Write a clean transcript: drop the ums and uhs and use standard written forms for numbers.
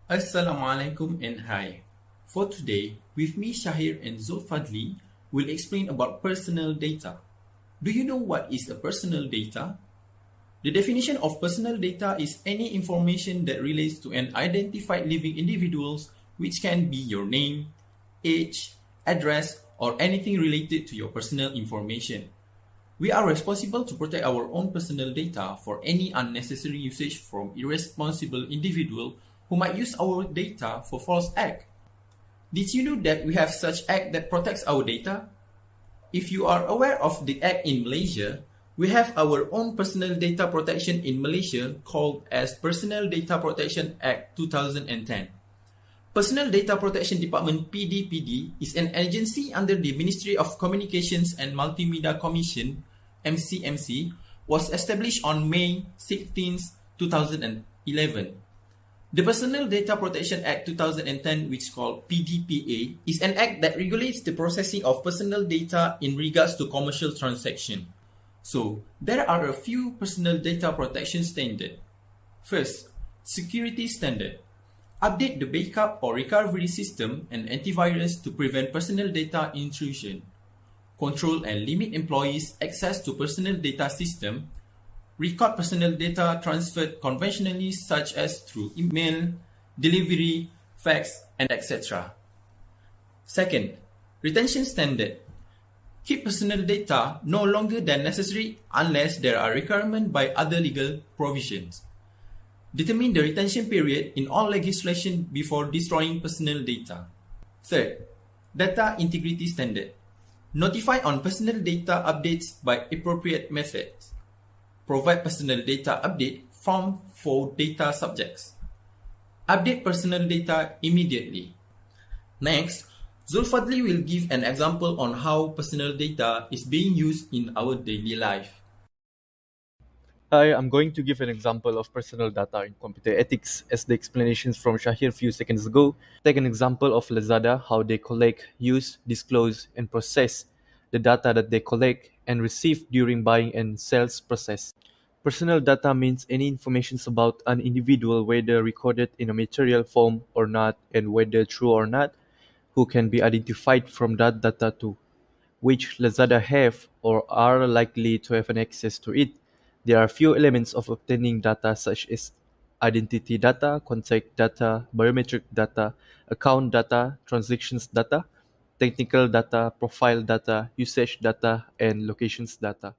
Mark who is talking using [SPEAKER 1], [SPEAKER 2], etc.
[SPEAKER 1] Assalamualaikum and hi. For today, with me Shahir and Zulfadli will explain about personal data. Do you know what is a personal data? The definition of personal data is any information that relates to an identified living individuals, which can be your name, age, address, or anything related to your personal information. We are responsible to protect our own personal data for any unnecessary usage from irresponsible individual who might use our data for false act. Did you know that we have such act that protects our data? If you are aware of the act in Malaysia, we have our own personal data protection in Malaysia called as Personal Data Protection Act 2010. Personal Data Protection Department (PDPD) is an agency under the Ministry of Communications and Multimedia Commission (MCMC), was established on May 16, 2011. The Personal Data Protection Act 2010, which is called PDPA, is an act that regulates the processing of personal data in regards to commercial transaction. So, there are a few personal data protection standards. First, security standard. Update the backup or recovery system and antivirus to prevent personal data intrusion. Control and limit employees' access to personal data system. Record personal data transferred conventionally such as through email, delivery, fax, and etc. Second, retention standard. Keep personal data no longer than necessary unless there are requirements by other legal provisions. Determine the retention period in all legislation before destroying personal data. Third, data integrity standard. Notify on personal data updates by appropriate methods. Provide personal data update form for data subjects. Update personal data immediately. Next, Zulfadli will give an example on how personal data is being used in our daily life.
[SPEAKER 2] Hi, I'm going to give an example of personal data in computer ethics as the explanations from Shahir a few seconds ago. Take an example of Lazada, how they collect, use, disclose, and process the data that they collect and receive during buying and sales process. Personal data means any information about an individual, whether recorded in a material form or not, and whether true or not, who can be identified from that data too, which Lazada have or are likely to have an access to it. There are few elements of obtaining data such as identity data, contact data, biometric data, account data, transactions data, technical data, profile data, usage data, and locations data.